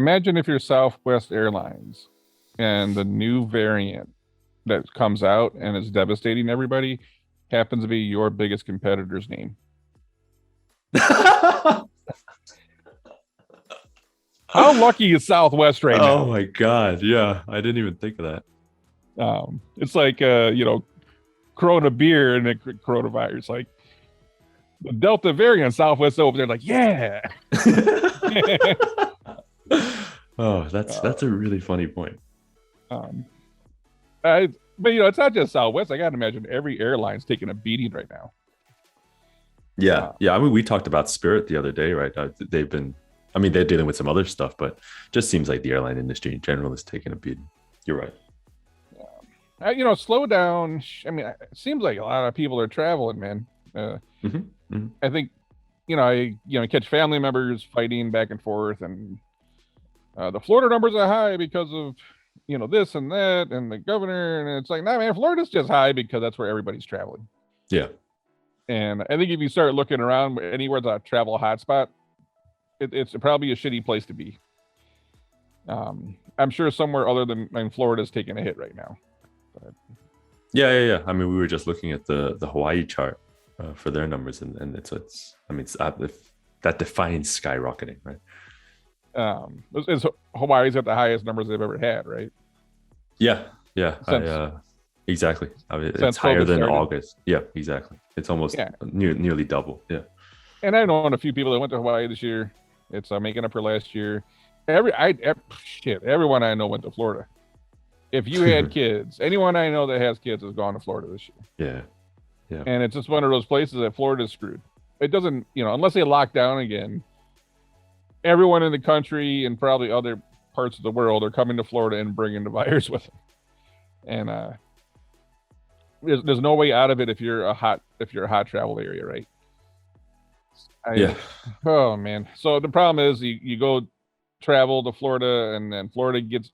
Imagine if you're Southwest Airlines and the new variant that comes out and is devastating everybody happens to be your biggest competitor's name. How lucky is Southwest right now? Oh my God. Yeah. I didn't even think of that. It's like, Corona beer and the coronavirus. Like the Delta variant, Southwest over there, like, yeah. Oh, that's uh, a really funny point. um, but it's not just Southwest. I got to imagine every airline's taking a beating right now. Yeah. Uh, Yeah. I mean, we talked about Spirit the other day, right? They've been, I mean, they're dealing with some other stuff, but just seems like the airline industry in general is taking a beating. You're right. Slow down. I mean, it seems like a lot of people are traveling, man. I think, catch family members fighting back and forth, and the Florida numbers are high because of, this and that, and the governor, and it's like, nah, man, Florida's just high because that's where everybody's traveling. Yeah. And I think if you start looking around anywhere that's a travel hotspot, it's probably a shitty place to be. I'm sure somewhere other than Florida's taking a hit right now. But Yeah. I mean, we were just looking at the Hawaii chart for their numbers, and it's I mean, that defines skyrocketing, right? Hawaii's got the highest numbers they've ever had, right? Yeah. Since Exactly. I mean, it's since higher COVID than started. August. Yeah, exactly. It's almost Yeah, nearly double. Yeah. and I know a few people that went to Hawaii this year. It's making up for last year. Everyone I know went to Florida. If you had kids, anyone I know that has kids has gone to Florida this year. Yeah. And it's just one of those places that Florida's screwed. It doesn't, unless they lock down again, everyone in the country and probably other parts of the world are coming to Florida and bringing the virus with them. And there's no way out of it if you're a hot travel area, right? Yeah. Oh man. So the problem is you go travel to Florida, and then Florida gets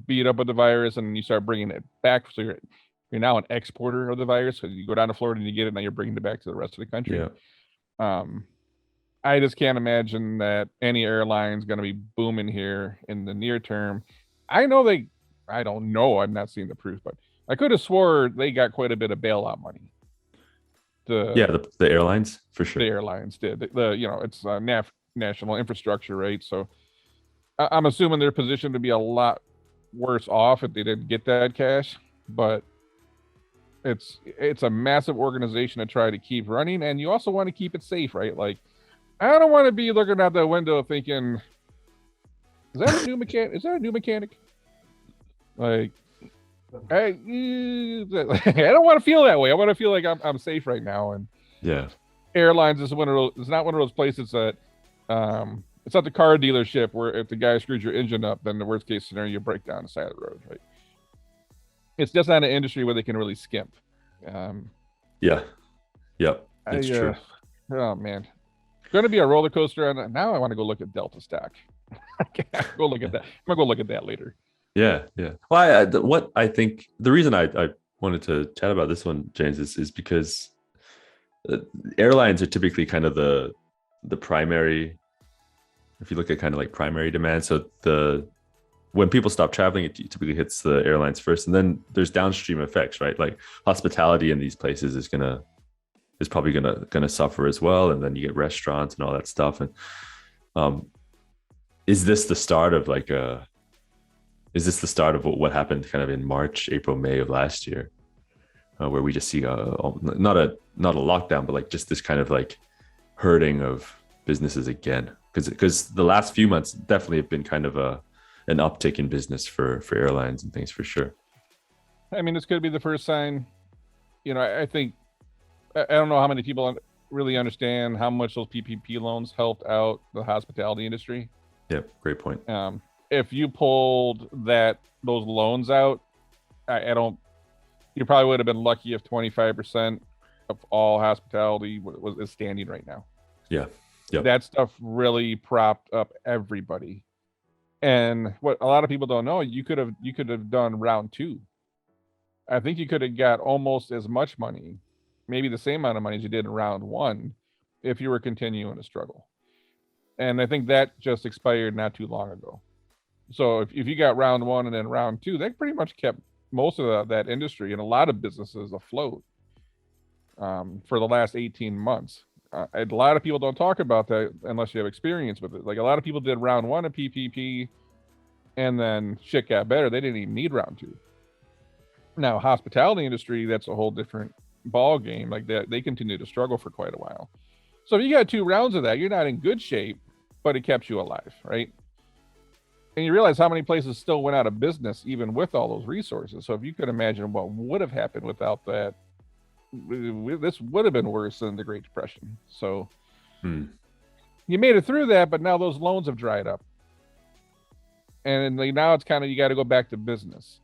beat up with the virus, and you start bringing it back. So you're now an exporter of the virus because you go down to Florida and you get it, and now you're bringing it back to the rest of the country. Yeah. Um, I just can't imagine that any airline's going to be booming here in the near term. I don't know. I'm not seeing the proof, but I could have swore they got quite a bit of bailout money. Yeah, the airlines for The sure. airlines did. It's national infrastructure, right? So I'm assuming they're positioned to be a lot worse off if they didn't get that cash, but it's a massive organization to try to keep running, and you also want to keep it safe, right? Like, I don't want to be looking out that window thinking, is that a new mechanic? Is that a new mechanic? Like, I don't want to feel that way. I want to feel like I'm safe right now. And Yeah. airlines is one of those. It's not one of those places that, it's not the car dealership where if the guy screws your engine up, then the worst case scenario you break down the side of the road, right? It's just not an industry where they can really skimp. Yeah. Yep. I It's true. Oh man, it's going to be a roller coaster. And now I want to go look at Delta stock. Go look at that. I'm gonna go look at that later. Yeah. Well, what I think the reason I wanted to chat about this one, James, is because airlines are typically kind of the primary. If you look at kind of like primary demand, so when people stop traveling, it typically hits the airlines first, and then there's downstream effects, right? Like hospitality in these places is probably gonna suffer as well, and then you get restaurants and all that stuff. And is this the start of what happened kind of in March, April, May of last year, where we just see not a lockdown, but like just this kind of like hurting of businesses again? Because the last few months definitely have been kind of an uptick in business for airlines and things for sure. I mean, this could be the first sign. I think I don't know how many people really understand how much those PPP loans helped out the hospitality industry. Yeah, great point. If you pulled those loans out, I don't. You probably would have been lucky if 25% of all hospitality is standing right now. Yeah. Yep. That stuff really propped up everybody. And what a lot of people don't know, you could have done round two. I think you could have got almost as much money, maybe the same amount of money as you did in round one, if you were continuing to struggle. And I think that just expired not too long ago. So if you got round one and then round two, that pretty much kept most of that industry and a lot of businesses afloat for the last 18 months. A lot of people don't talk about that unless you have experience with it. Like a lot of people did round one of PPP, and then shit got better. They didn't even need round two. Now, hospitality industry, that's a whole different ball game. Like that, they continue to struggle for quite a while. So if you got 2 rounds of that, you're not in good shape, but it kept you alive, right? And you realize how many places still went out of business even with all those resources. So if you could imagine what would have happened without that, this would have been worse than the Great Depression. So you made it through that, but now those loans have dried up. And now it's kind of, you got to go back to business.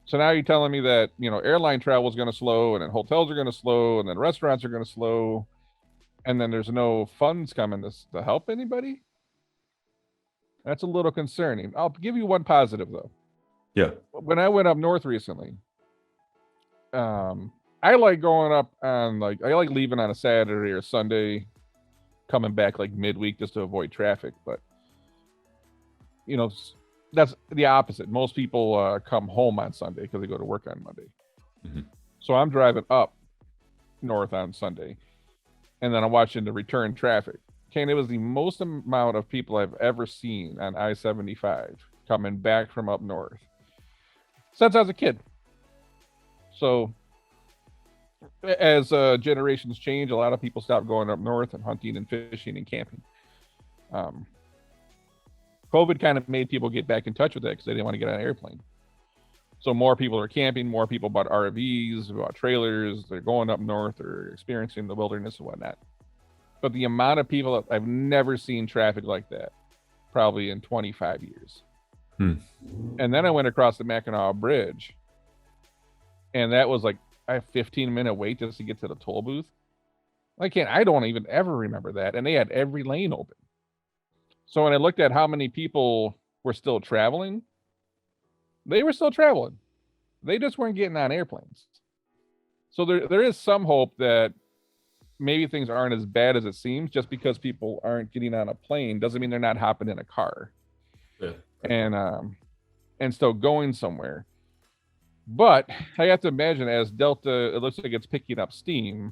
So now you're telling me that, airline travel is going to slow, and then hotels are going to slow, and then restaurants are going to slow, and then there's no funds coming to help anybody? That's a little concerning. I'll give you one positive, though. Yeah. When I went up north recently, I like going up on, I like leaving on a Saturday or Sunday, coming back like midweek just to avoid traffic. But, that's the opposite. Most people come home on Sunday because they go to work on Monday. Mm-hmm. So I'm driving up north on Sunday, and then I'm watching the return traffic. Okay, and it was the most amount of people I've ever seen on I-75 coming back from up north since I was a kid. So as generations change, a lot of people stop going up north and hunting and fishing and camping. COVID kind of made people get back in touch with that because they didn't want to get on an airplane. So more people are camping, more people bought RVs, bought trailers, they're going up north or experiencing the wilderness and whatnot. But the amount of people, I've never seen traffic like that, probably in 25 years. And then I went across the Mackinac Bridge, and that was like a 15-minute wait just to get to the toll booth. I don't even ever remember that. And they had every lane open. So when I looked at how many people were still traveling, they were still traveling. They just weren't getting on airplanes. So there is some hope that maybe things aren't as bad as it seems. Just because people aren't getting on a plane doesn't mean they're not hopping in a car. Yeah. And still going somewhere. But I have to imagine as Delta, it looks like it's picking up steam,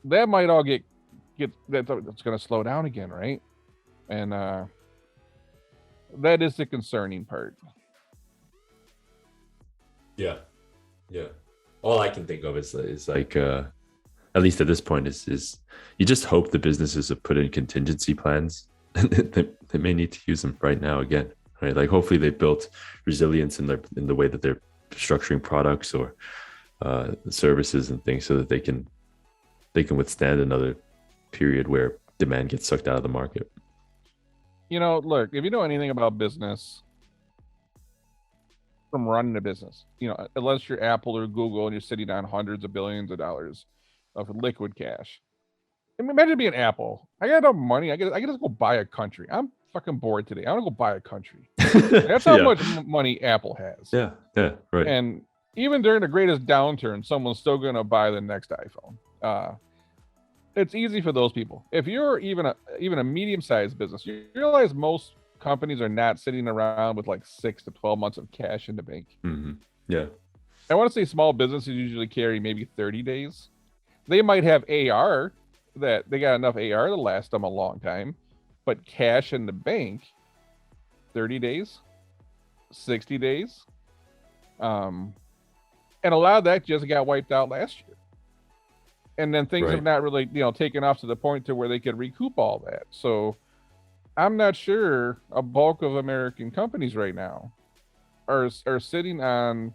that might all get that's going to slow down again, right? And that is the concerning part. Yeah. All I can think of is like at least at this point is you just hope the businesses have put in contingency plans. they may need to use them right now again, right? Like hopefully they built resilience in the way that they're structuring products or services and things so that they can withstand another period where demand gets sucked out of the market. Look, if you know anything about business, from running a business, unless you're Apple or Google and you're sitting on hundreds of billions of dollars of liquid cash. I mean, imagine being Apple. I got enough money. I can just go buy a country. I'm fucking bored today. I want to go buy a country. That's how much money Apple has. Yeah, right. And even during the greatest downturn, someone's still going to buy the next iPhone. It's easy for those people. If you're even a medium-sized business, you realize most companies are not sitting around with like 6 to 12 months of cash in the bank. Mm-hmm. Yeah. I want to say small businesses usually carry maybe 30 days. They might have AR, that they got enough AR to last them a long time, but cash in the bank, 30 days, 60 days. And a lot of that just got wiped out last year. And then things have not really, taken off to the point to where they could recoup all that. So I'm not sure a bulk of American companies right now are sitting on,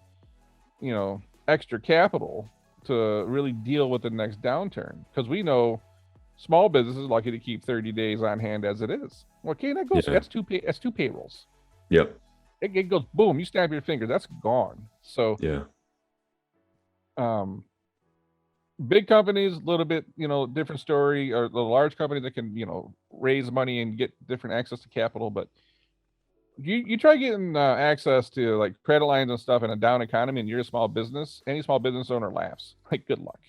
extra capital to really deal with the next downturn. Because we know small businesses lucky to keep 30 days on hand as it is. Okay, that goes. Yeah. That's two payrolls. Yep. It goes boom. You snap your fingers. That's gone. So yeah. Big companies, a little bit, different story, or the large companies that can, raise money and get different access to capital. But you try getting access to like credit lines and stuff in a down economy, and you're a small business, any small business owner laughs. Like, good luck.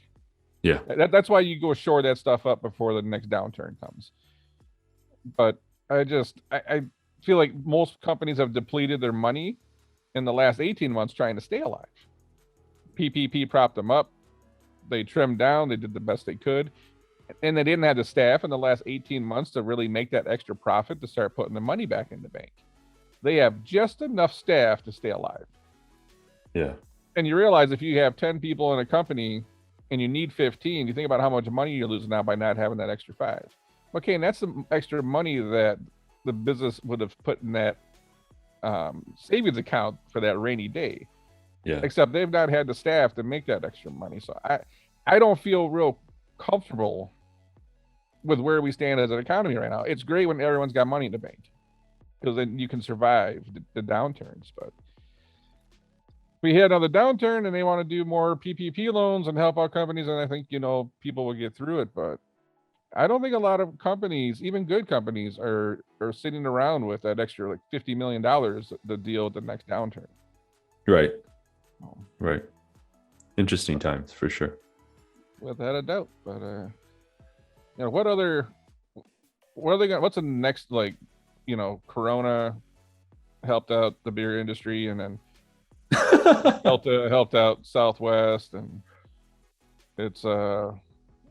Yeah. That's why you go shore that stuff up before the next downturn comes. But I feel like most companies have depleted their money in the last 18 months trying to stay alive. PPP propped them up. They trimmed down. They did the best they could. And they didn't have the staff in the last 18 months to really make that extra profit to start putting the money back in the bank. They have just enough staff to stay alive. Yeah. And you realize if you have 10 people in a company and you need 15, you think about how much money you're losing now by not having that extra 5. Okay, and that's the extra money that the business would have put in that savings account for that rainy day. Yeah. Except they've not had the staff to make that extra money. So I don't feel real comfortable with where we stand as an economy right now. It's great when everyone's got money in the bank because then you can survive the downturns. But if we hit another downturn and they want to do more PPP loans and help out companies, and I think, people will get through it. But I don't think a lot of companies, even good companies, are sitting around with that extra like $50 million to deal with the next downturn. Right. Right. Interesting times for sure. Without a doubt. But what's the next, like, Corona helped out the beer industry, and then helped out Southwest, and it's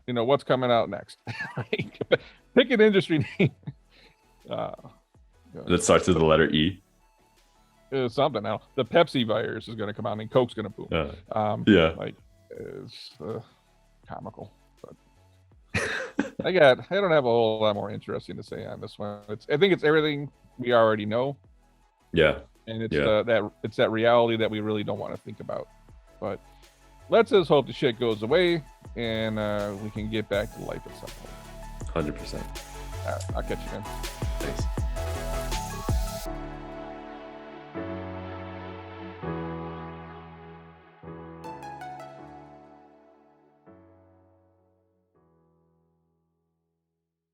what's coming out next. Pick an industry name. That starts with the letter E. It's something now. The Pepsi virus is going to come out and Coke's going to boom. Yeah. Like, it's comical. But I don't have a whole lot more interesting to say on this one. I think it's everything we already know. Yeah. And it's that reality that we really don't want to think about. But let's just hope the shit goes away and we can get back to life at some point. 100%. All right, I'll catch you then. Thanks.